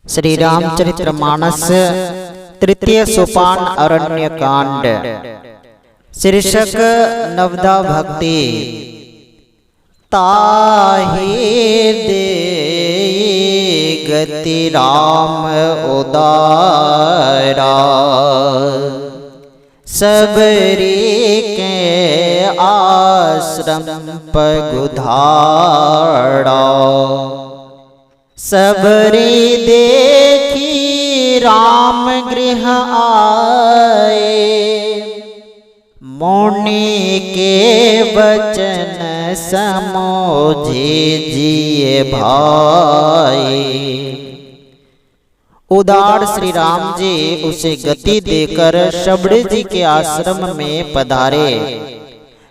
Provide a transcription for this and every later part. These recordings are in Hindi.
श्री रामचरितमानस तृतीय सोपान अरण्य कांड। शीर्षक नवदा भक्ति। ताहि दे गति राम उदारा, सबरी के आश्रम पगुधारा। सबरी देखी राम गृह आए, मुनि के वचन समझे जिए भाई। उदार श्री राम जी उसे गति देकर सबरी जी के आश्रम में पधारे।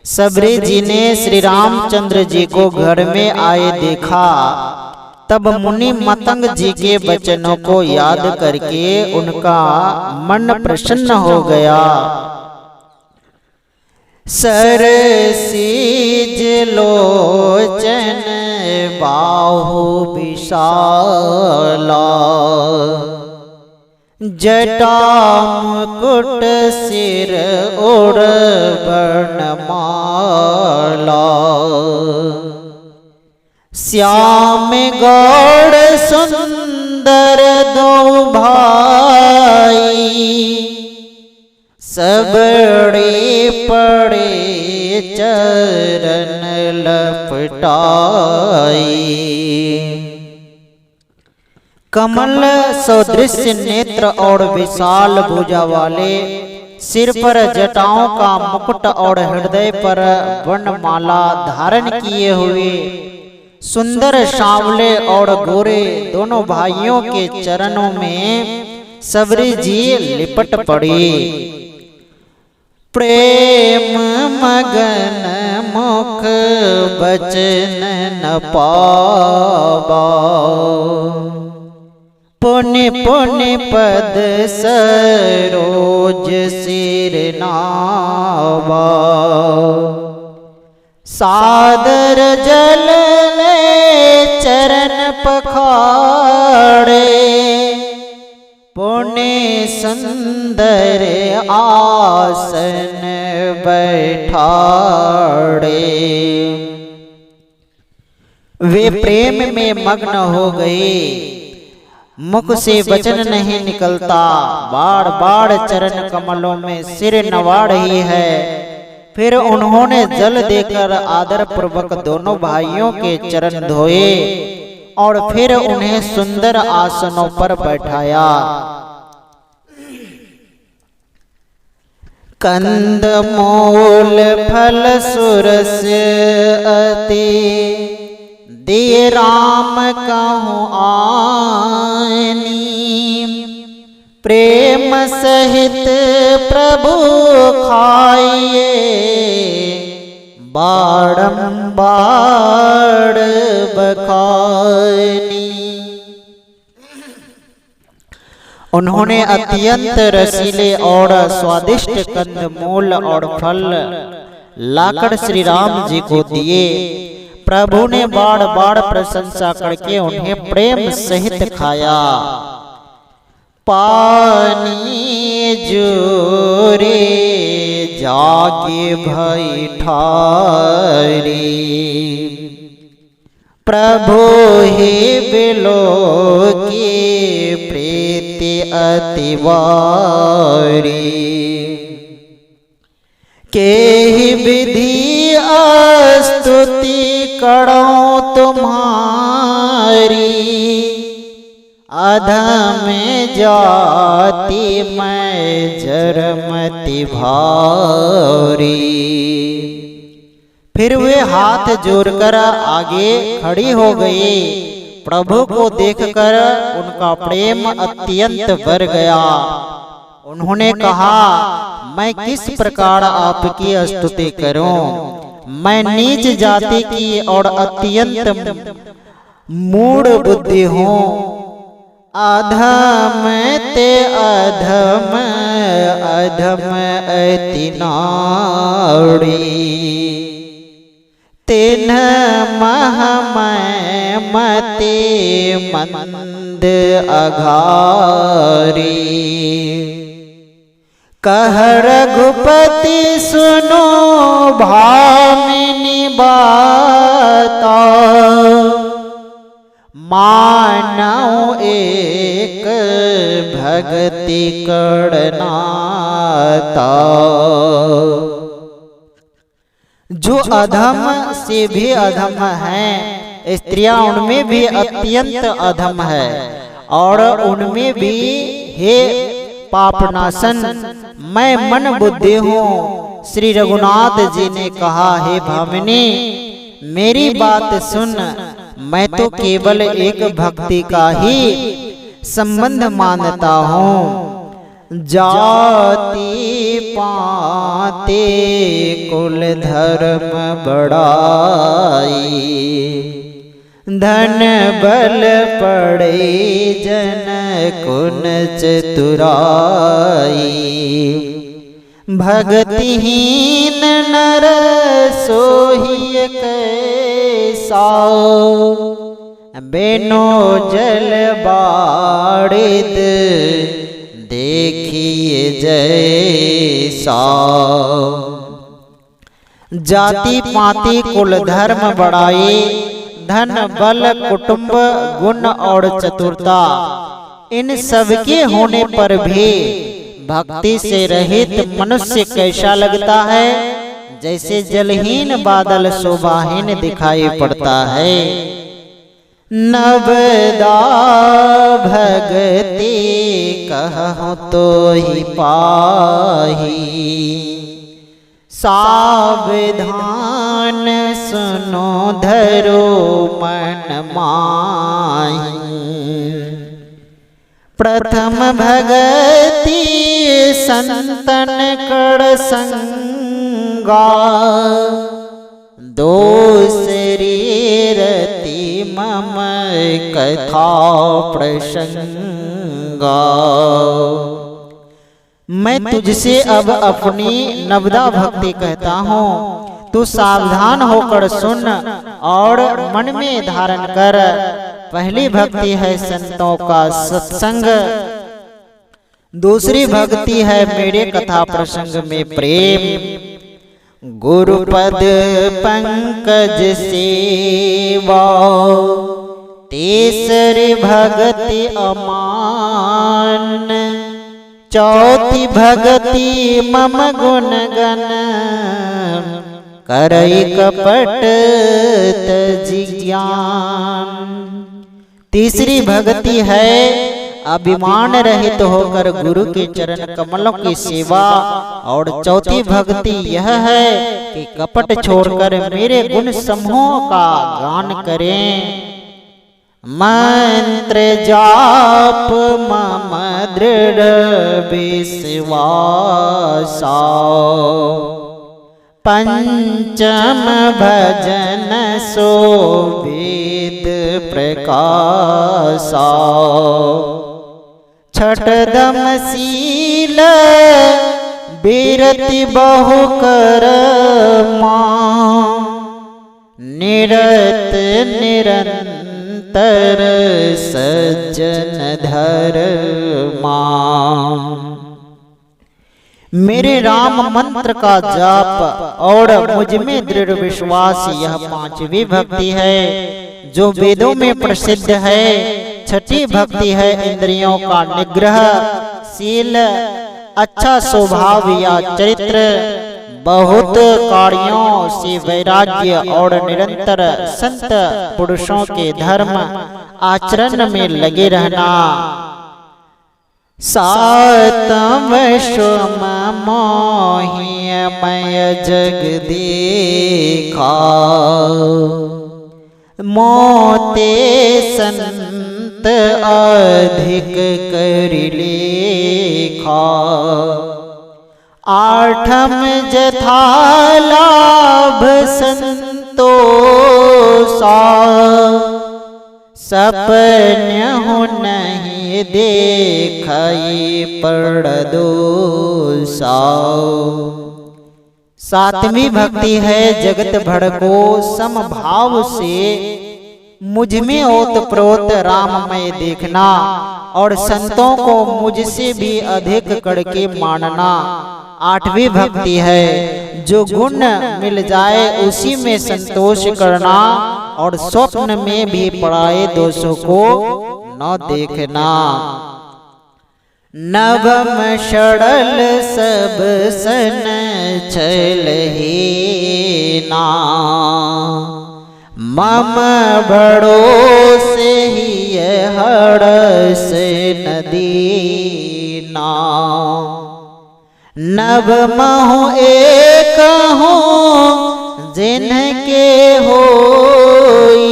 सबरी जी ने श्री रामचंद्र जी को घर में आए देखा, तब मुनि मतंग जी के वचनों को याद करके उनका मन प्रसन्न हो गया। सरसीज लोचन बाहु विशाला, जटा मुकुट सिर ओढ़ वर्णमाला। श्याम गौड़ सुंदर दो भाई, सबड़े पड़े चरण लपटाई। कमल सदृश नेत्र और विशाल भुजा वाले, सिर पर जटाओं का मुकुट और हृदय पर वर्णमाला धारण किए हुए सुंदर सांवले और गोरे दोनों भाइयों के चरणों में सबरी जी लिपट पड़ी। प्रेम मगन मुख बचन न पावा, पुण्य पुण्य पद सरोज सिर नावा। सादर जल चरण पखाड़े, पुण्य सुंदर आसन बैठाड़े। वे प्रेम में मग्न हो गए, मुख से वचन नहीं निकलता, बार बार चरण कमलों में सिर नवा रही है। फिर उन्होंने जल देकर आदर पूर्वक दोनों भाइयों के चरण धोए और फिर उन्हें सुंदर आसनों पर बैठाया। कंद मूल फल सुरस अति, दिए राम कहूँ आनी। प्रेम सहित प्रभु खाइए, बारंबार बखानी। उन्होंने अत्यंत रसीले और स्वादिष्ट कंदमूल और फल लाकर श्री राम जी को दिए। प्रभु ने बार बार प्रशंसा करके उन्हें प्रेम सहित खाया। पानी जोरे जागे भई ठारी, प्रभु ही बिलो की प्रीति अतिवारी। के ही विधि स्तुति करो तुम्हारी, अधम जाति मैं जरमति भारी। फिर वे हाथ जोड़कर आगे खड़ी हो गई। प्रभु को देखकर उनका प्रेम अत्यंत बढ़ गया। उन्होंने कहा, मैं किस प्रकार आपकी स्तुति करूं? मैं नीच जाति की और अत्यंत मूढ़ बुद्धि हूँ। अधम ते अधम अधम अति नाड़ी, तिन्ह मह मैं मति मंद अघारी। कह रघुपति सुनो भामिनी बाता, मानौ एक भगति करनाता। जो अधम से भी अधम है, स्त्रियां उनमें भी अत्यंत अधम है, और उनमें भी हे पापनाशन मैं मन बुद्धि हूँ। श्री रघुनाथ जी ने कहा, हे भामिनी मेरी बात सुन, मैं तो केवल एक भक्ति का ही संबंध मानता हूँ। जाति पाते कुल धर्म बढ़ाई, धन बल पड़े जन कुन चतुराई। भक्तिहीन नर सोहि कैसा, बेनो जल बाड़िद देखिए जैसा। जाति पाति कुल धर्म बढ़ाए, धन बल कुटुंब गुण और चतुरता, इन सबके होने पर भी भक्ति से रहित मनुष्य कैसा लगता है? जैसे जलहीन बादल शोभाहीन दिखाई पड़ता है। नवदा भगति कहूँ तो ही पाही, सावधान सुनो धरो मन माही। प्रथम भगति संतन कर संगा, दूसरी रति मम कथा प्रसंगा। मैं तुझसे अब अपनी नवदा भक्ति कहता हूँ, तू सावधान होकर सुन और मन में धारण कर। पहली भक्ति है संतों का सत्संग, दूसरी भक्ति है मेरे कथा प्रसंग में प्रेम। गुरुपद पंकज सेवा, तीसरी भक्ति अमान, चौथी भक्ति मम गुण गण, करई कपट तजि ज्ञान। तीसरी भक्ति है अभिमान रहित होकर गुरु के चरण कमलों की सेवा, और चौथी भक्ति यह है कि कपट छोड़कर मेरे गुण समूह का गान करें। मंत्र जाप मम दृढ़ विश्वासा, पंचम भजन सो वेद प्रकाशा। छठदम शील बिरति बहु कर्मा, निरत निरंतर सज्जन धर्मा। मेरे राम मंत्र का जाप और मुझ में दृढ़ विश्वास, यह पांचवी भक्ति है जो वेदों में प्रसिद्ध है। छठी भक्ति है इंद्रियों का निग्रह, शील, अच्छा स्वभाव या चरित्र, बहुत कार्यों से वैराग्य और निरंतर संत पुरुषों के धर्म आचरण में लगे रहना। सातम सोम मोहिमय जग देखा, मोते संत अधिक कर लेखा। आठम जथा लाभ संतोषा, सपन हो नहीं देखई पड़ दोषा। सातवीं भक्ति है जगत भर को समभाव से मुझ में ओतप्रोत राममय देखना और संतों को मुझसे भी अधिक करके मानना। आठवीं भक्ति है जो गुण मिल जाए उसी में संतोष करना और स्वप्न में भी पड़ाए दोषों को न देखना। नवम षडल सब सन चलहि ना, मम भरोसे ही हरस नदीना। नव महु एक हूँ जिनके होई,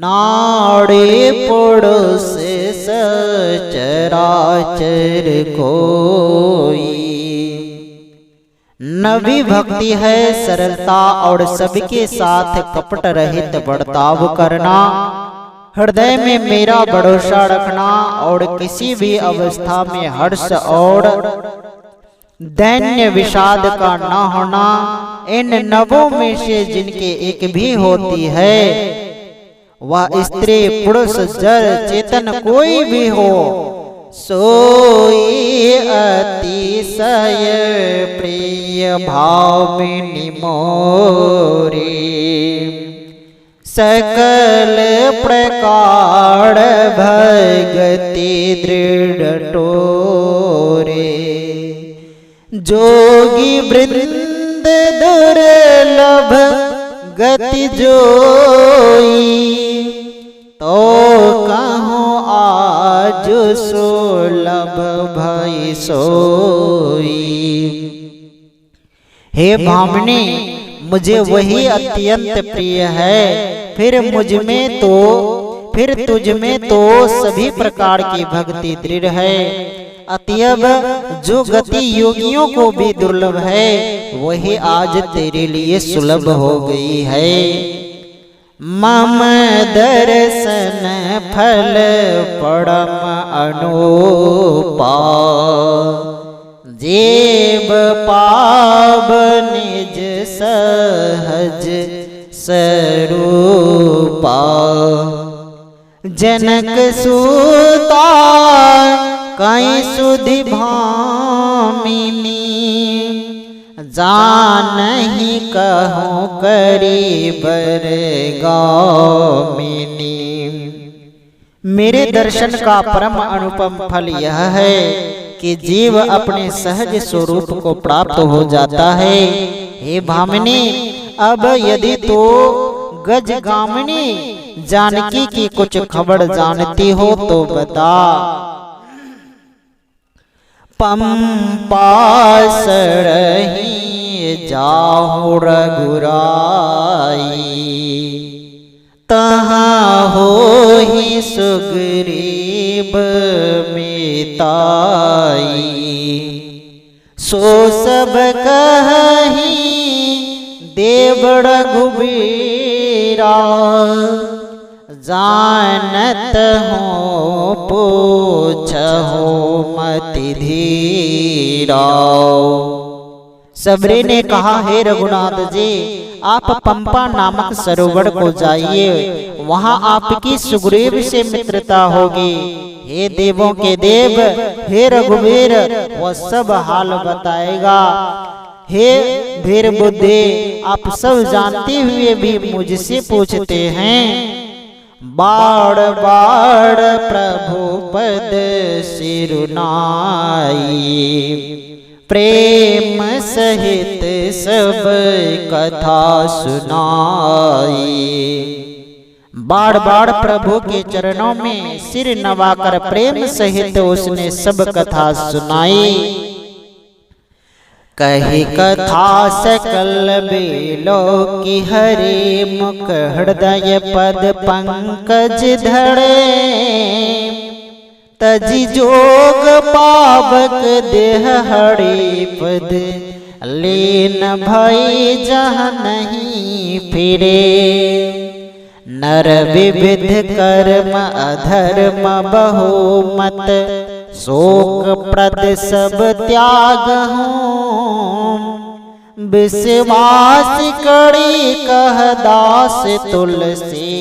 नाड़े पड़ोस सचराचर कोई। नवी भक्ति है सरलता और सबके साथ कपट रहित बर्ताव करना, हृदय में मेरा भरोसा रखना और किसी भी अवस्था में हर्ष और दैन्य विषाद का न होना। इन नवों में से जिनके एक भी होती है वह स्त्री पुरुष जड़ चेतन कोई भी हो, सोई अतिशय प्रिय भामिनी मोरी। सकल प्रकार भगति दृढ़ टोरे, जोगी वृंद दुर्लभ गति जोई। तो कहूँ आज सुलभ भई सोई। हे भामिनी, मुझे वही अत्यंत प्रिय है, फिर तुझ में तो सभी प्रकार की भक्ति दृढ़ है। अतएव जो गति योगियों को भी दुर्लभ है वही आज तेरे लिए सुलभ हो गई है। मम दर्शन फल परम अनुपा, जेब पाव निज सहज स्वरूपा। जनक सुता कई सुधि भामिनी, जानहि कहूँ करी बरगामिनी। मेरे दर्शन का परम अनुपम फल यह है कि जीव अपने सहज स्वरूप को प्राप्त हो जाता है। हे भामिनी, अब यदि तो गजगामिनी जानकी की कुछ खबर जानती हो तो बता। पंपा सरहि जाहु रघुराई, तहाँ होहि सुग्रीव मिताई। सो सब कहि देव रघुबीरा, जानत हो पूछहो मति धीरा। सबरी ने कहा, हे रघुनाथ जी, आप पंपा नामक सरोवर को जाइए, वहां आपकी सुग्रीव से मित्रता होगी। हे देवों के देव, हे रघुवीर, वह सब हाल बताएगा। हे धीर बुद्धि, आप सब जानते हुए भी मुझसे पूछते हैं। बाड़ बाड़ प्रभु पद सिरुनाई, प्रेम सहित सब कथा सुनाई। बार बार प्रभु के चरणों में सिर नवाकर प्रेम सहित उसने सब कथा सुनाई। कही कथा सकल बेलो की हरि, मुख हृदय पद पंकज धरे। तजी जोग पावक देह हरि पद, लीन भई जहाँ नहीं फिरे। नर विविध कर्म अधर्म बहुमत, शोक प्रद सब त्याग हूँ। विश्वास करी कह दास तुलसी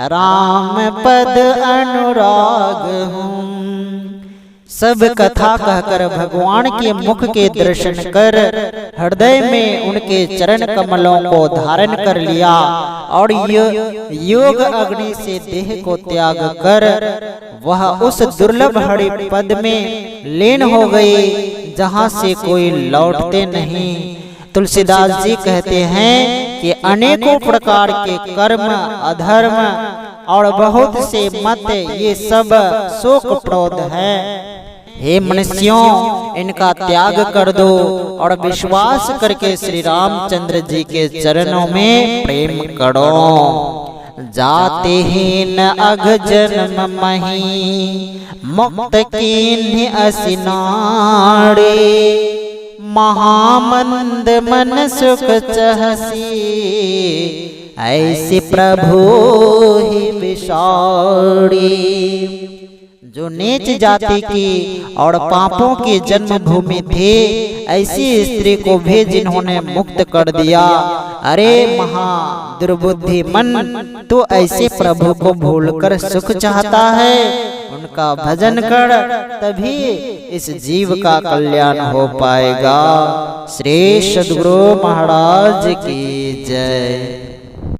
राम पद अनुराग हूँ। सब कथा कहकर भगवान के मुख के दर्शन कर हृदय में उनके चरण कमलों को धारण कर लिया और योग अग्नि से देह को त्याग कर वह उस दुर्लभ हरि पद में लीन हो गई जहां से कोई लौटते नहीं। तुलसीदास जी कहते हैं कि अनेकों प्रकार के कर्म अधर्म और बहुत से मत ये सब शोकप्रद है। हे मनुष्यों, इनका त्याग कर दो और विश्वास करके श्री रामचंद्र जी के चरणों में प्रेम करो। जाते ही न अघ जन्म मही मुक्त कीन्ह असिनाड़े महामंद मन सुख चहसी ऐसे प्रभु ही विषाड़ी। जो नीच जाति की और पापों की जन्मभूमि थी ऐसी स्त्री को भी जिन्होंने मुक्त कर दिया। अरे महा दुर्बुद्धि मन, तो ऐसे प्रभु को भूलकर सुख चाहता है। उनका भजन कर, तभी इस जीव का कल्याण हो पाएगा। श्री सद्गुरु महाराज की जय।